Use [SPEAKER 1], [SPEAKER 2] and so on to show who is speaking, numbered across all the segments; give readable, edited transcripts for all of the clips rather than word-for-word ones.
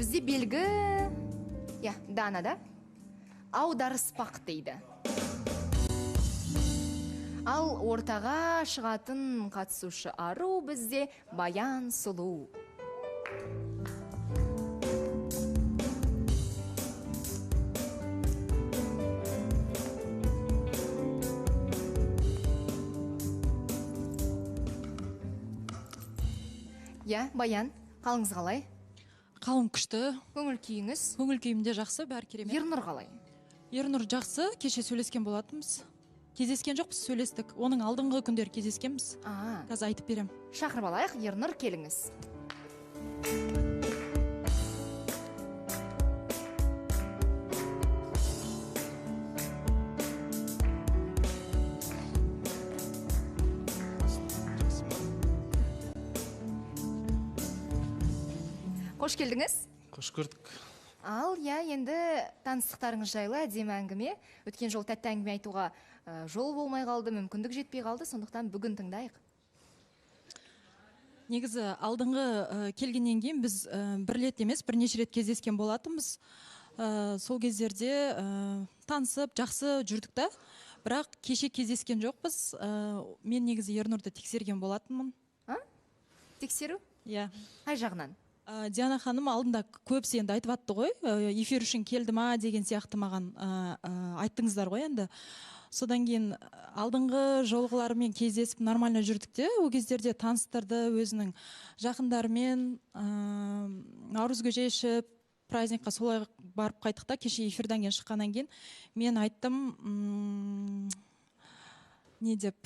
[SPEAKER 1] Бізде белгі, данада аударыспақ дейді. Ал ортаға шығатын қатысушы ару бізде Баян Сұлу. Баян, қалыңыз қалай?
[SPEAKER 2] Қалың күшті.
[SPEAKER 1] Көңіл күйіңіз?
[SPEAKER 2] Көңіл күйімде жақсы, бәрі керемет.
[SPEAKER 1] Ернұр қалай?
[SPEAKER 2] Ернұр жақсы, кеше сөйлескен болатынбыз. Кездескен жоқпыз, сөйлестік. Оның алдыңғы күндер кездескенбіз. Қазір айтып берем.
[SPEAKER 1] Шақырып алайық, Ернұр, келіңіз. Қош келдіңіз.
[SPEAKER 3] Қош көрдік.
[SPEAKER 1] Ал, енді таныстықтарыңыз жайлы әдемі әңгіме. Өткен жол тәтті әңгіме айтуға жол болмай қалды, мүмкіндік жетпей қалды, сондықтан бүгін тыңдайық.
[SPEAKER 2] Негізі алдыңғы келгеннен кейін біз бір рет емес, бірнеше рет кездескен болатынбыз. Сол кездерде танысып, жақсы жүрдік та, бірақ кеше кездескен жоқпыз. Мен негізі Ернұрды тексерген болатынмын.
[SPEAKER 1] Тексеру?
[SPEAKER 2] Иә.
[SPEAKER 1] Қай жағынан?
[SPEAKER 2] Диана ханым алдында көбісі енді айтып атты ғой, эфир үшін келді ма деген сияқты маған айттыңыздар ғой енді. Содан кейін алдыңғы жолғыларымен кездесіп нормально жүрдік те, ол кездерде таныстырды өзінің жақындарымен, наурыз көже ішіп, праздникқа солай барып қайттық та, кеше эфирдан кейін шыққаннан кейін мен айттым, не деп,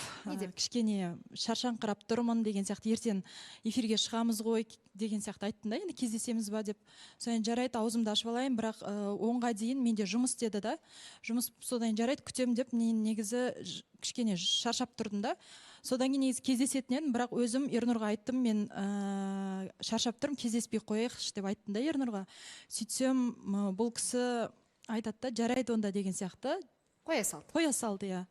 [SPEAKER 2] кішкене шаршаңқырап тұрмын деген сияқты, ертең эфирге шығамыз ғой деген сияқты айттым да, енді кездесеміз ба деп. Содан жарайды, аузымды ашып алайын, бірақ 10-ға дейін менде жұмыс деді да. Жұмыс содан жарайды, күтем деп, негізі кішкене шаршап тұрдым да. Содан кейін негізі кездесетінен, бірақ өзім Ернұрға айттым, мен шаршап тұрмын, кездеспей қояйықшы деп айттым да Ернұрға. Сөйтсем, бұл кісі айтады да, жарайды онда деген сияқты.
[SPEAKER 1] Қоя салды.
[SPEAKER 2] Қоя салды, иә.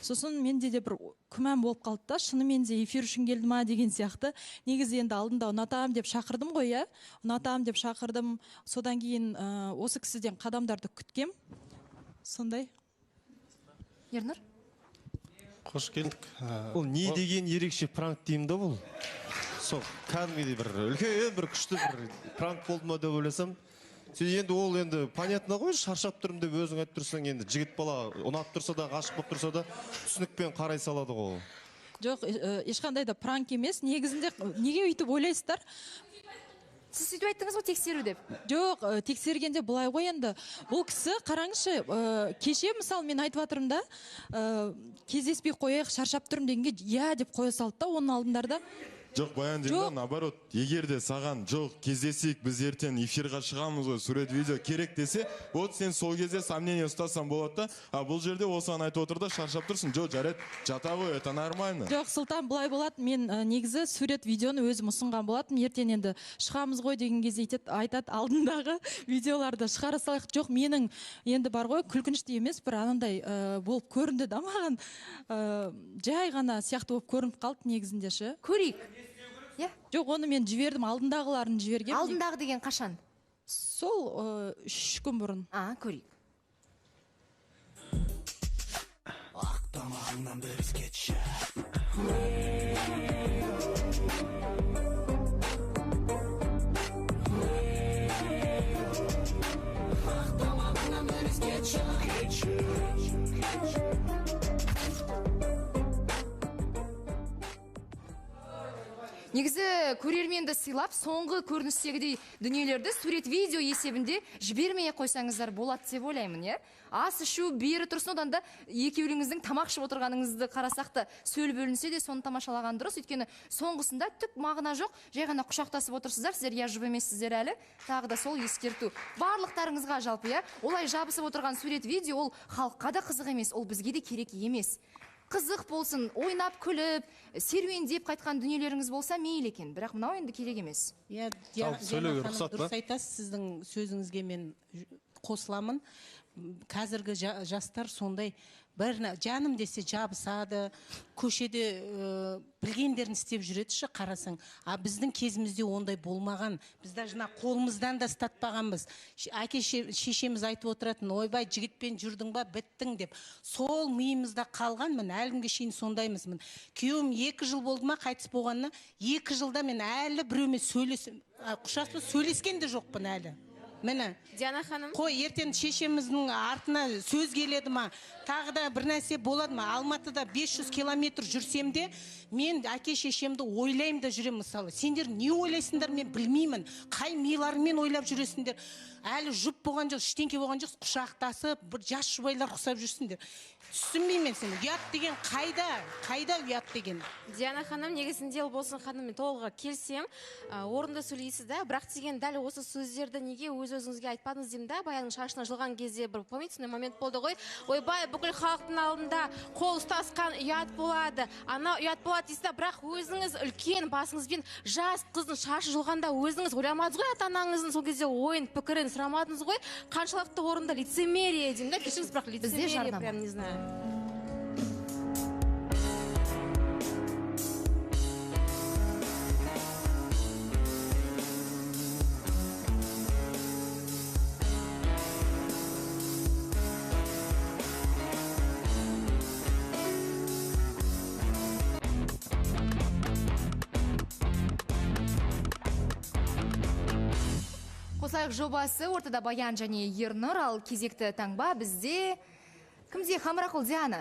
[SPEAKER 2] Сосын менде де бір күмән болып қалды да, шынымен де эфир үшін келді ма деген сияқты. Негізі енді алдында ұнатам деп шақырдым ғой, иә. Ұнатам деп шақырдым. Содан кейін осы кісіден қадамдарды күткем. Сондай.
[SPEAKER 1] Ернұр?
[SPEAKER 3] Қош келдік. Бұл не деген ерекше пранк деймін да бұл? Сол кәдімгідей бір үлкен бір күшті бір пранк болды ма деп ойласам. Енді ол енді понятно ғой, шаршап тұрмын деп өзің айтып тұрсаң, енді жігіт бала ұнап тұрса да, ғашық болып тұрса да, түсінікпен қарай салады ғой.
[SPEAKER 2] Жоқ, ешқандай да пранк емес. Негізінде неге өйтіп ойлайсыздар?
[SPEAKER 1] Сіз сөйтіп айттыңыз ғой, тексеру деп.
[SPEAKER 2] Жоқ, тексергенде былай ғой енді. Бұл кісі қараңызшы, кеше мысалы мен айтып жатырмын да, кездеспей қояйық, шаршап тұрмын дегенге иә деп қоя салды да, оның алдындарда.
[SPEAKER 4] Жоқ, Баян деймін, наоборот, егер де саған жоқ кездесейік, біз ертең эфирға шығамыз ғой, сурет видео керек десе, вот сен сол кезде сомнение ұстасаң болады да, бұл жерде осыған айтып отыр да, шаршап тұрсың, жоқ, жарайды, жата ғой, это нормально.
[SPEAKER 2] Жоқ, Сұлтан, былай болады, мен негізі сурет видеоны өзім ұсынған болатын, ертең енді шығамыз ғой деген кезде айтады, алдындағы видеоларды шығара салайық. Жоқ, менің енді бар ғой, күлкінішті емес, бір анандай болып көрінді да маған, жай ғана сияқты болып көрініп қалды негізінде ше.
[SPEAKER 1] Көрейік.
[SPEAKER 2] Жоқ, оны мен жібердім, алдындағыларын жіберген.
[SPEAKER 1] Алдындағы деген қашан?
[SPEAKER 2] Сол 3 күн бұрын.
[SPEAKER 1] Көрейік.
[SPEAKER 5] Ақтамағыңнан бір кетші. Ақтамағыңнан бір кетші.
[SPEAKER 1] Негізі көрерменді сыйлап, соңғы көріністегідей дүниелерді сурет видео есебінде жібермей қойсаңыздар болады деп ойлаймын, е? Ас ішу бері тұрсын, одан да екеуіңіздің тамақ ішіп отырғаныңызды қарасақты сөл бөлінсе де соны тамашалаған дұрыс. Өйткені соңғысында түк мағына жоқ, жай ғана құшақтасып отырсыздар, сіздер я жұп емессіздер әлі. Тағы да сол ескерту. Барлықтарыңызға жалпы, е? Олай жабысып отырған сурет видео ол халыққа да қызық емес, ол бізге де керек емес. Қызық болсын, ойнап, күліп, серуендеп қайтқан дүниелеріңіз болса мейлі екен, бірақ мынау енді керек емес.
[SPEAKER 6] Дұрыс айтасыз, сіздің сөзіңізге мен қосыламын. Қазіргі жастар сондай жаным десе жабысады, көшеде білгендерін істеп жүретіші қарасаң. А біздің кезімізде ондай болмаған. Біз даже қолымыздан да ұстатпағанбыз. Әке шешеміз айтып отыратын, ойбай жігітпен жүрдің ба, біттің деп. Сол миымызда қалған, мен әлімге шейін сондаймыз. Күйеуім 2 жыл болды ма қайтыс болғанына, 2 жылда мен әлі біреумен сөйлескен де жоқпын әлі. Міне,
[SPEAKER 7] Диана ханым.
[SPEAKER 6] Қой, ертең шешеміздің артына сөз келеді ма, тағы да бір нәрсе болады ма? Алматыда 500 километр жүрсем де, мен әке шешемді ойлаймын да жүрем мысалы. Сендер не ойлайсыңдар, мен білмеймін. Қай миларыңмен ойлап жүресіңдер? Әлі жұп болған жоқ, іштеңке болған жоқ, құшақтасып, бір жас жұбайлар құсап жүрсіңдер. Түсінбеймін сені. Ұят деген қайда ұят деген?
[SPEAKER 7] Диана ханым, негізінде ол болсын ханым, мен толығы келсем, орында сөйлейсіз да, бірақ деген дәл осы сөздерді неге өз-өзіңізге айтпадыңыз деймін да, Баянның шашына жылған кезде бір помните момент болды ғой. Ойбай, бүкіл халықтың алдында қол ұстасқан ұят болады, ана ұят болады дейсіз да, бірақ өзіңіз үлкен басыңызбен жас қыздың шашы жылғанда өзіңіз ойламадыңыз ғой, ата-анаңыздың сол кезде ойын, пікірін сұрамадыңыз ғой, қаншалықты орында лицемерие деймін да, кешіріңіз, бірақ лицемерие прям не знаю.
[SPEAKER 1] Қосайық жобасы ортада Баян және Ернұр, ал кезекті таңба бізде кімде? Хамрақұл Диана.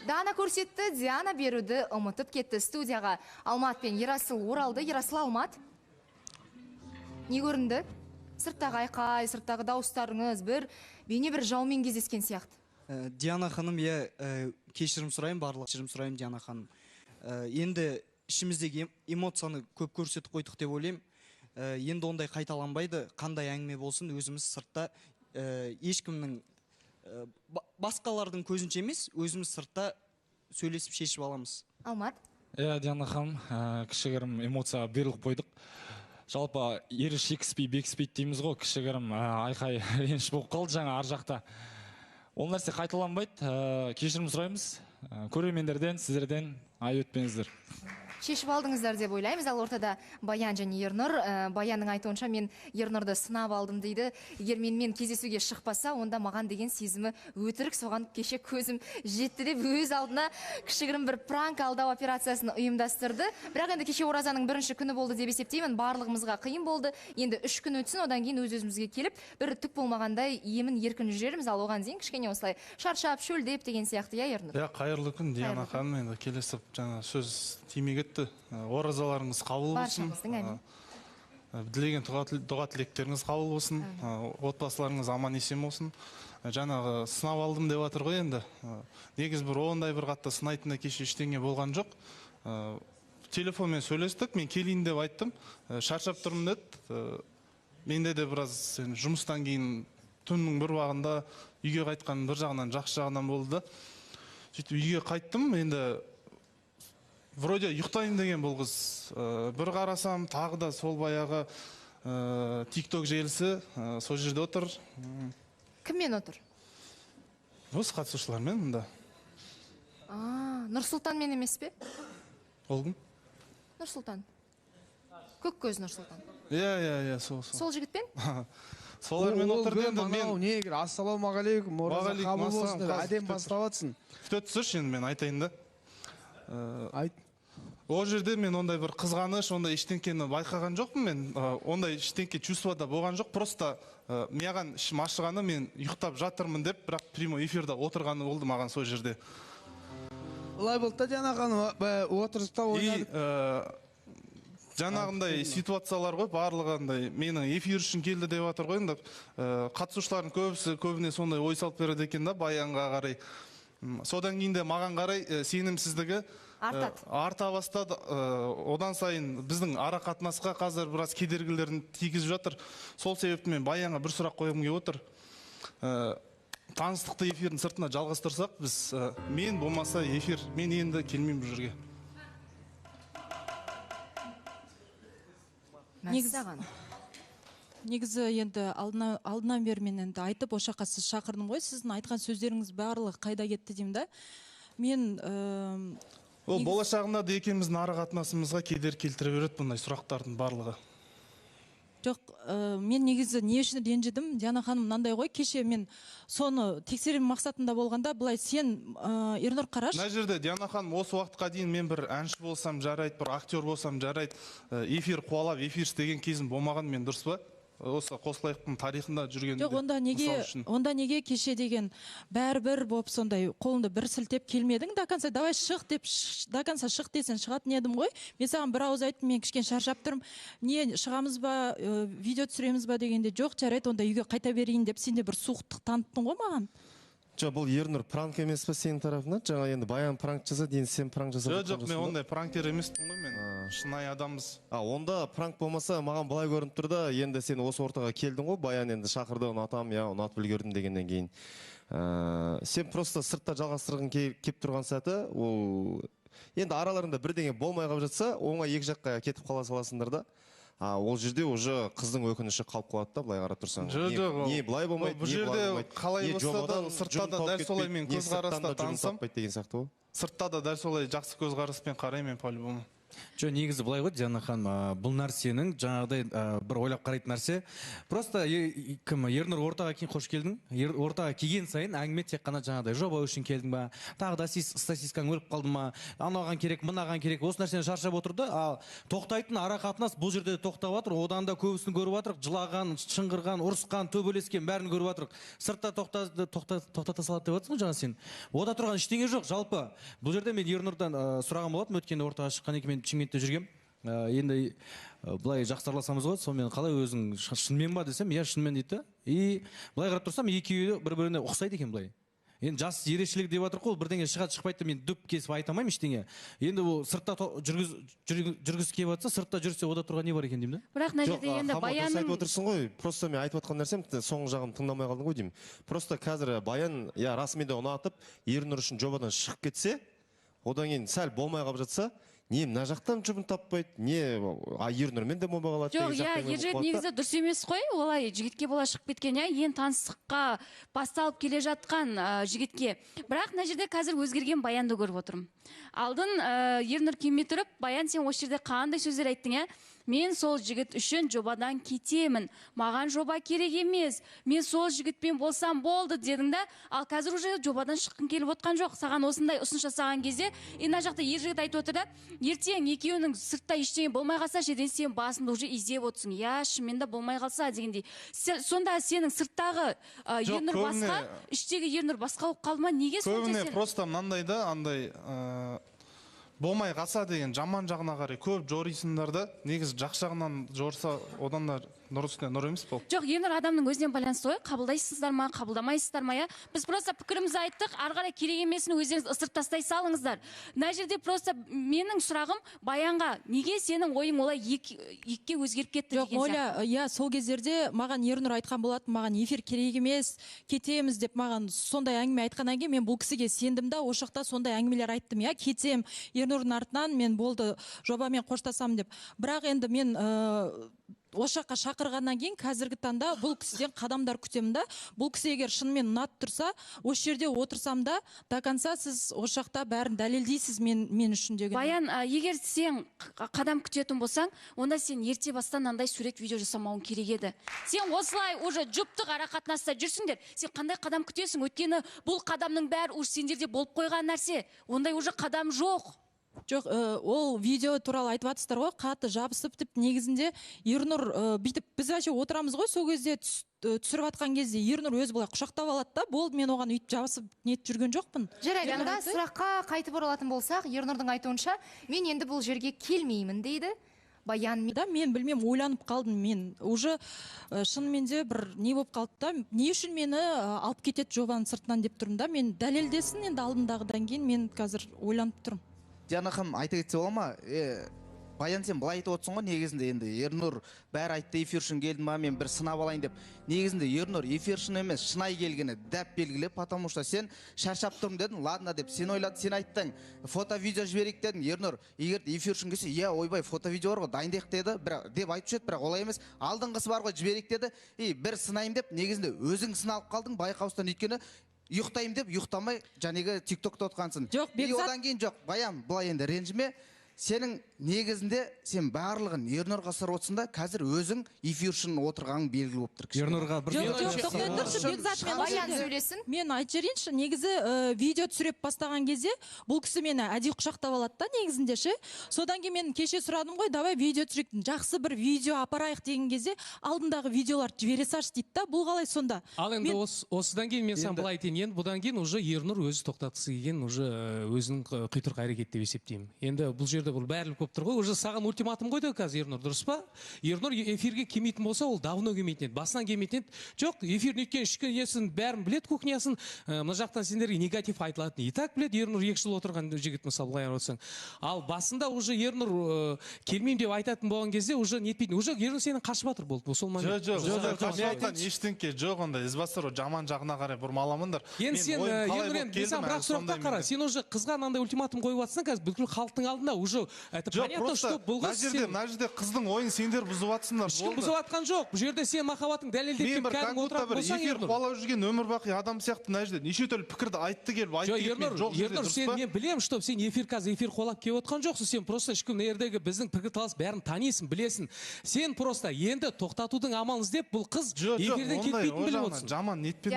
[SPEAKER 1] Дана көрсетті, Диана беруді ұмытып кетті. Студияға Алмат пен Ерасыл оралды. Ерасыл, Алмат. Не көрінді? Сырттағы айқай, сырттағы дауыстарыңыз бейне бір жаумен кездескен сияқты.
[SPEAKER 8] Диана ханым, кешірім сұрайым Диана ханым. Енді ішіміздегі эмоцияны көп көрсетіп қойдық деп ойлаймын. Енді ондай қайталанбайды, қандай әңгіме болсын, өзіміз сыртта ешкімнің басқалардың көзінше емес, өзіміз сыртта сөйлесіп шешіп аламыз.
[SPEAKER 1] Алмат?
[SPEAKER 9] Диана ханым, кішігірім эмоцияға беріліп қойдық. Жалпы ері шекіспей, бекіспейді дейміз ғой, кішігірім айқай реніш болып қалды жаңа ар жақта. Ол нәрсе қайталанбайды, кешірім сұраймыз. Көрермендерден, сіздерден ай өтпеңіздер.
[SPEAKER 1] Шешіп алдыңыздар деп ойлаймыз. Ал ортада Баян және Ернұр. Баянның айтуынша мен Ернұрды сынап алдым дейді. Егер менімен кездесуге шықпаса, онда маған деген сезімі өтірік, соған кеше көзім жетті деп өз алдына кішігірім бір пранк алдау операциясын ұйымдастырды. Бірақ енді кеше оразаның 1-ші күні болды деп есептеймін. Барлығымызға қиын болды. Енді 3 күн өтсін, одан кейін өз-өзімізге келіп, бір түк болмағандай емін еркін жүрерміз. Ал оған дейін кішкене осылай шаршап, шөлдеп деген сияқты, я Ернұр?
[SPEAKER 10] Қайырлы күн, Диана ханым, енді келесіп жаңа сөз тимей кетті. Оразаларыңыз қабыл болсын. Тілеген дұға тілектеріңіз қабыл болсын. Отбасыларыңыз аман есен болсын. Жаңағы сынап алдым деп жатыр ғой енді. Негіз бір ондай бір қатты сынайтында кеше ештеңе болған жоқ. Телефонмен сөйлестік, мен келейін деп айттым. Шаршап тұрмын деді. Менде де біраз жұмыстан кейін түннің бір уақытында үйге қайтқан бір жағынан жақсы жағынан болды. Сөйтіп үйге қайттым, енді вроде ұйықтайын деген бұл қыз. Бір қарасам, тағы да сол баяғы TikTok желісі сол жерде отыр.
[SPEAKER 1] Кіммен отыр?
[SPEAKER 10] Осы қатысушылармен мұнда.
[SPEAKER 1] Нұрсұлтанмен емес пе?
[SPEAKER 10] Ол кім?
[SPEAKER 1] Нұрсұлтан. Көк көз Нұрсұлтан.
[SPEAKER 10] Иә,
[SPEAKER 1] сол жігітпен?
[SPEAKER 10] Солармен отыр енді мен...
[SPEAKER 11] Негір, ассаламағалейкум, ораза қабыл болсын деп әдем бастап атсын.
[SPEAKER 10] Күте түсірші енді мен айтайын да.
[SPEAKER 11] Айт.
[SPEAKER 10] Ол жерде мен ондай бір қызғаныш, ондай ештеңкені байқаған жоқпын мен. Ондай ештеңке чувствода болған жоқ. Просто маған ішім ашығаны мен ұйықтап жатырмын деп, бірақ прямой эфирда отырғаны болды маған сол жерде.
[SPEAKER 11] Олай болды да, Диана ханым, отырыста ойнадық.
[SPEAKER 10] Жаңағындай ситуациялар ғой, барлығындай менің эфир үшін келді деп жатыр ғой. Қатысушылардың көбіне сондай ой салып береді екен да, Баянға қарай. Содан кейін де маған қарай сенімсіздігі арта бастады. Одан сайын біздің ара қатынасқа қазір біраз кедергілерін тигізіп жатыр. Сол себепті мен Баянға бір сұрақ қойғым келіп отыр. Таныстықты эфирдің сыртына жалғастырсақ, біз мен болмаса эфир, мен енді келмеймін бұл жерге.
[SPEAKER 2] негізі енді алдынан бері мен енді айтып осы жаққа сіз шақырдым ғой, сіздің айтқан сөздеріңіз барлығы қайда кетті деймін да. Мен
[SPEAKER 10] ол болашағында да екеуміздің ара қатынасымызға кедергі келтіре береді бұндай сұрақтардың барлығы.
[SPEAKER 2] Жоқ, мен негізі не үшін ренжідім, Диана ханым мынандай ғой, кеше мен соны тексеру мақсатында болғанда, былай сен Ернұр қараш.
[SPEAKER 10] Мына жерде Диана ханым осы уақытқа дейін мен бір әнші болсам жарайды, бір актер болсам жарайды, эфир қуалап, эфир істеген кезім болмаған, мен дұрыс па? Осы қосылайықтың тарихында жүрген.
[SPEAKER 2] Жоқ, онда неге кеше деген бәрібір болып сондай қолыңды бір сілтеп келмедің, до конца давай шық деп, до конца шық десен шығатын едім ғой. Мен саған бір ауыз айттым, мен кішкене шаршап тұрмын. Не шығамыз ба, видео түсіреміз ба дегенде, жоқ, жарайды, онда үйге қайта берейін деп, сен де бір суықтық таныттың ғой маған.
[SPEAKER 3] Жоқ, бұл Ернұр пранк емес па сенің тарапынан? Жаңа енді Баян пранк жасады, енді сен пранк жасадың.
[SPEAKER 10] Жоқ, мен ондай пранктер емеспін ғой, мен шынайы адамбыз.
[SPEAKER 3] Онда пранк болмаса маған былай көрініп тұр да, енді сен осы ортаға келдің ғой, Баян енді шақырды, ұнатам, я ұнатып үлгердім дегеннен кейін. Сен просто сыртта жалғастырғың кеп тұрған сәті, ол енді араларында бірдеңе болмай қалып жатса, оңай екі жаққа кетіп қала саласыңдар да. Ол жерде уже қыздың өкініші қалып қалады да, былай қарап тұрсаң. Не былай болмайды,
[SPEAKER 10] бұл жерде қалай болса да, сыртта да дәл солай мен көзқараста танысам. Сыртта да дәл солай жақсы көзқараспен қараймын мен по-любому.
[SPEAKER 12] Жоқ, негізі былай ғой, Диана ханым, бұл нәрсенің жаңағыдай бір ойлап қарайтын нәрсе. Просто Ернұр ортаға қош келдің. Ортаға келген сайын әңгіме тек қана жаңағыдай жоба үшін келдің ба, тағы да статистикаң өліп қалды ма, анаған керек, мынаған керек, осы нәрсені шаршап отырды. Ал тоқтайтын ара қатынас бұл жерде тоқтап жатыр. Одан да көбісін көріп жатырық, жылаған, шыңғырған, ұрысқан, төбелескен бәрін көріп жатырық. Сыртта тоқтата салады деп жатсың ғой жаңа сен. Ода тұрған ештеңе жоқ, жалпы. Бұл жерде мен Ернұрдан сұраған болатым, өткенде ортаға шыққан екен, мен Шымкентте жүргем. Енді былай жақсы араласамыз ғой, сонымен қалай өзің шынымен ба десем, иә шынымен дейді. И былай қарап тұрсам, екеуі бір-біріне ұқсайды екен былай. Енді жас ерекшелік деп жатыр ғой, бірдеңе шығады шықпайды, мен дөп кесіп айта алмаймын ештеңе. Енді ол сыртта жүргіз келіп жатса, сыртта жүрсе ода тұрған не бар екен деймін да.
[SPEAKER 7] Бірақ мына жерде енді Баянның
[SPEAKER 3] айтып отырсың ғой, просто мен айтып отқан нәрсем, соңғы жағын тыңдамай қалдың ғой деймін. Просто қазір Баян, я расымен де ұнатып, Ернұр үшін жобадан шығып кетсе, одан кейін сәл болмай қалып жатса, не мына жақтан жұбын таппайды, не Ернұрмен де болмай қалады.
[SPEAKER 13] Жоқ, ержігіт негізі дұрыс емес қой, олай жігітке бола шығып кеткен, ең таныстыққа басталып келе жатқан жігітке. Бірақ мына жерде қазір өзгерген Баянды көріп отырмын. Алдын Ернұр келмей тұрып, Баян сен осы жерде қандай сөздер айттың, мен сол жігіт үшін жобадан кетемін. Маған жоба керек емес. Мен сол жігітпен болсам болды дедің да. Ал қазір уже жобадан шыққың келіп отқан жоқ. Саған осындай ұсыныс жасаған кезде, мына жақта ер жігіт айтып отыр да, ертең екеуінің сыртта ештеңе болмай қалса, жерден сен басыңды уже изеп отырсың. Я, шынымен де болмай қалса дегендей. Сонда сенің сырттағы Ернұр басқа, іштегі Ернұр басқа болып қалды ма? Неге сонша сен?
[SPEAKER 10] Көбіне просто мынандай да, андай болмай қалса деген жаман жағына қарай көп жорисыңдар да, негізі жақсы жағынан жорса, одан да нұр үстіне нұр емес бұл.
[SPEAKER 7] Жоқ, Ернұр адамның өзінен байланысты ғой, қабылдайсыздар ма, қабылдамайсыздар ма, біз просто пікірімізді айттық, ары қарай керек емесін өздеріңіз ысырып тастай салыңыздар. Мына жерде просто менің сұрағым Баянға, неге сенің ойың олай екіге өзгеріп кетті деген сияқты?
[SPEAKER 2] Жоқ, Оля, сол кездерде маған Ернұр айтқан болатын, маған эфир керек емес, кетеміз деп маған сондай әңгіме айтқаннан кейін мен бұл кісіге сендім да, осы жақта сондай әңгімелер айттым, я кетем, Ернұрдың артынан мен болды жобамен қоштасам деп. Бірақ енді мен осы жаққа шақырғаннан кейін қазіргі таңда бұл кісіден қадамдар күтемін да. Бұл кісі егер шынымен ұнатып тұрса, осы жерде отырсам да, до конца сіз осы жақта бәрін дәлелдейсіз мен үшін деген.
[SPEAKER 7] Баян, егер сен қадам күтетін болсаң, онда сен ерте бастан андай сурет видео жасамауың керек еді. Сен осылай уже жұптық ара қатынаста жүрсіңдер. Сен қандай қадам күтесің? Өйткені бұл қадамның бәрі уж сендерде болып қойған нәрсе. Ондай уже қадам жоқ.
[SPEAKER 2] Жоқ, ол видео туралы айтып жатсыздар ғой, қатты жабысып, тіпті негізінде Ернұр бүйтіп біз вообще отырамыз ғой, сол кезде түсіріп жатқан кезде Ернұр өзі былай құшақтап алады да, болды, мен оған үйтіп жабысып нетіп жүрген жоқпын.
[SPEAKER 1] Жарайды, анда сұраққа қайтып оралатын болсақ, Ернұрдың айтуынша, мен енді бұл жерге келмеймін дейді. Баян.
[SPEAKER 2] Да, мен білмем, ойланып қалдым, мен уже шынымен де бір не болып қалды да, не үшін мені алып кетеді жобаның сыртынан деп тұрмын да, мен дәлелдесін енді алдындағыдан кейін мен қазір ойланып тұрмын.
[SPEAKER 14] Диана ханым айта кетсе бола ма? Баян, сен былай айтып отырсың ғой, негізінде енді Ернұр бәрі айтты эфир үшін келдім ма, мен бір сынап алайын деп. Негізінде Ернұр эфир үшін емес, шынай келгені дәп белгілі, потому что сен шаршап тұрмын дедің, ладно деп, сен ойлады, сен айттың, фото-видео жіберейік дедің. Ернұр, егер эфир үшін келсе, иә, ойбай, фото-видео бар ғой, дайындайық деді, деп айтып жүреді, бірақ олай емес. Алдыңғысы бар ғой, жіберейік деді. Бір сынайым деп, негізінде өзің сыналып қалдың, байқаустан, өйткені ұйықтайым деп, ұйықтамай, жаңағы тиктокта отқансың.
[SPEAKER 2] Жоқ, Бекзат.
[SPEAKER 14] Одан кейін жоқ, Баян, былай енді ренжіме. Сенің негізінде сен барлығын Ернұрға сырып отырсың да, қазір өзің эфир үшін отырғаның белгілі болып тұр.
[SPEAKER 12] Ернұрға бір
[SPEAKER 1] Баян сөйлесін.
[SPEAKER 2] Мен айтып жіберейінші, негізі видео түсіріп бастаған кезде бұл кісі мені әдейі құшақтап алады да, негізінде ше. Содан кейін мен кеше сұрадым ғой, давай видео түсірейік, жақсы бір видео апарайық деген кезде алдындағы видеоларды жібере салшы дейді да. Бұл қалай сонда?
[SPEAKER 15] Ал енді осыдан кейін мен саған былай айтайын, енді бұдан кейін уже Ернұр өзі тоқтатқысы келген, уже өзінің құйтырқы әрекет деп есептеймін. Енді бұл жерде бұл бәрілік болып тұр ғой, уже саған ультиматум қойды қазір Ернұр, дұрыс па? Ернұр эфирге келмейтін болса, ол давно келмейтін еді, басынан келмейтін еді. Жоқ, эфирдің өткен ішкі несін бәрін біледі, кухнясын, мына жақтан сендерге негатив айтылатын и так біледі. Ернұр 2 жыл отырған жігіт, мысалы, былай айтсаң. Ал басында уже Ернұр келмеймін деп айтатын болған кезде уже нетпейтін. Уже Ернұр сенің қашып жатыр болды. Сол
[SPEAKER 10] Жоқ, ештеңке жоқ, онда ізбасыр жаман жағына қарай бұрмаламыңдар.
[SPEAKER 15] Енді сен Ернұр, бірақ сұраққа қара. Сен уже қызға мынандай ультиматум қойып жатсың, қазір бүкіл халықтың алдында уже это понятно, что бұл қыз сен...
[SPEAKER 10] Мына жерде қыздың ойын сендер бұзып жатсыңдар.
[SPEAKER 15] Ешкім бұзып жатқан жоқ. Бұл жерде сен махаббатың дәлелдеп келіп кәдімгі отыратын болсаң,
[SPEAKER 10] Ернұр. Эфир қуалап жүрген өмір бақи адам сияқты мына жерде неше түрлі пікірді айтты келіп, айтты кетпей жоқ жерде, дұрыс па?
[SPEAKER 15] Мен білемін, что сен қазір эфир қуалап келіп отқан жоқсың. Сен просто ешкім ердегі біздің пікірталас бәрін танисың, білесің. Сен просто енді тоқтатудың амалын іздеп, бұл қыз эфирден кетпейтін біліп отырсың.
[SPEAKER 10] Жаман нетпен.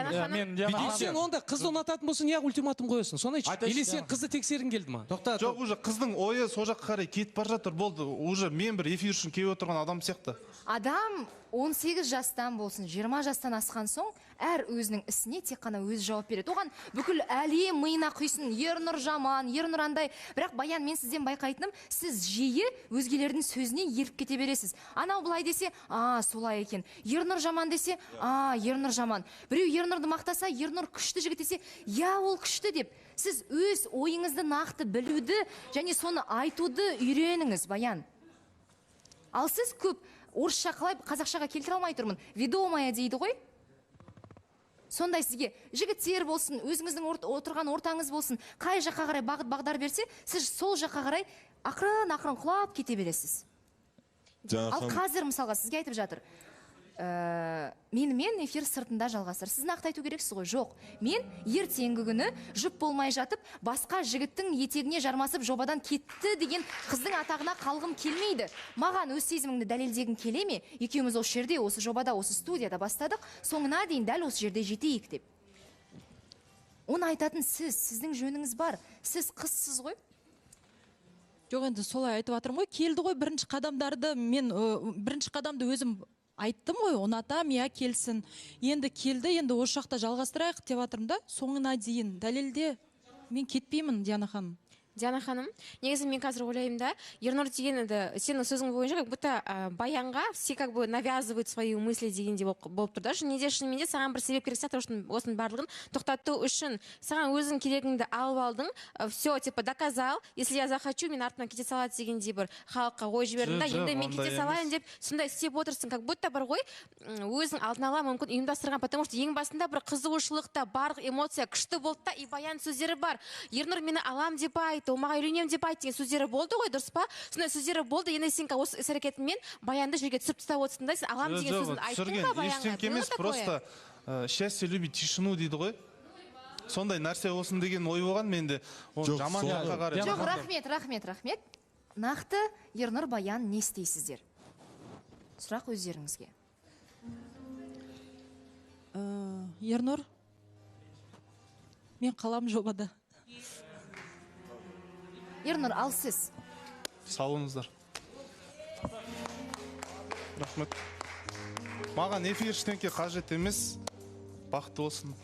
[SPEAKER 15] Сен онда қызды ұнататын болсаң, неғып ультиматум қоясың? Соны айтшы. Или сен қызды тексергің келді ма?
[SPEAKER 10] Жоқ, уже қыздың ойы сол жаққа қарай кетіп бара жатыр, болды. Уже мен бір эфир үшін келіп отырған адам сияқты.
[SPEAKER 1] Адам 18 жастан болсын, 20 жастан асқан соң, әр өзінің ісіне тек қана өзі жауап береді. Оған бүкіл әлем миына құйсын, Ернұр жаман, Ернұр андай. Бірақ Баян, мен сізден байқайтыным, сіз жиі өзгелердің сөзіне еліп кете бересіз. Анау былай десе, солай екен. Ернұр жаман десе, Ернұр жаман. Біреу Ернұрды мақтаса, Ернұр күшті жігіт десе, я, ол күшті деп. Сіз өз ойыңызды нақты білуді және соны айтуды үйреніңіз, Баян. Ал сіз көп орысша қалай қазақшаға келтіре алмай тұрмын. Ведомая дейді ғой. Сондай сізге жігіттер болсын, өзіңіздің отырған ортаңыз болсын, қай жаққа қарай бағыт бағдар берсе, сіз сол жаққа қарай ақырын құлап кете бересіз. Ал қазір мысалға сізге айтып жатыр. Менімен эфир сыртында жалғасыр. Сіз нақты айту керексіз ғой. Жоқ. Мен ертеңгі күні жұп болмай жатып, басқа жігіттің етегіне жармасып жобадан кетті деген қыздың атағына қалғым келмейді. Маған өз сезіміңді дәлелдегің келе ме? Екеуміз осы жерде, осы жобада, осы студияда бастадық, соңына дейін дәл осы жерде жетейік деп. Оны айтатын сіздің жөніңіз бар. Сіз қызсыз ғой.
[SPEAKER 2] Жоқ, енді солай айтып жатырмын ғой. Келді ғой бірінші қадамдарды, мен бірінші қадамды өзім айттым ғой, ұнатам, я келсін. Енді келді, енді осы жақта жалғастырайық деп жатырмын да, соңына дейін дәлелде мен кетпеймін, Диана ханым.
[SPEAKER 7] Диана ханым, негізі мен қазір ойлаймын да, Ернұр деген сенің сөзің бойынша, как будто Баянға все как бы навязывают свои мысли дегенде болып тұр да. Шынымен де саған бір себеп керек сияқты, осының барлығын тоқтату үшін саған өзің керегіңді алып алдың, все, типа, доказал, если я захочу, мен артынан кете салады дегенде бір халыққа ой жібердің да, енді мен кете салайын деп, сондай істеп отырсың, как будто бір ғой, өзің алдын ала мүмкін ұйымдастырған, потому что ең басында бір қызығушылықта, барлық эмоция күшті болды да, и Баян сөздері бар. Ернұр мені алам деп айт, маған үйленем деп айт деген сөздері болды ғой, дұрыс па? Сондай сөздері болды, енді сен осы іс-әрекетіңмен Баянды жерге түсіп тастап отырсың да, сен алам деген сөзін айттың ба Баянға?
[SPEAKER 10] Ештеңке емес, просто счастье любит тишину дейді ғой. Сондай нәрсе болсын деген ой болған менде. Жаман жаққа қарай.
[SPEAKER 1] Жоқ, рахмет. Нақты Ернұр, Баян не істейсіздер? Сұрақ өздеріңізге.
[SPEAKER 2] Ернұр, мен қалам жобада.
[SPEAKER 1] Ернұр, ал сіз?
[SPEAKER 10] Сау болыңыздар. Рахмет. Маған эфир ештеңке қажет емес. Бақытты болсын.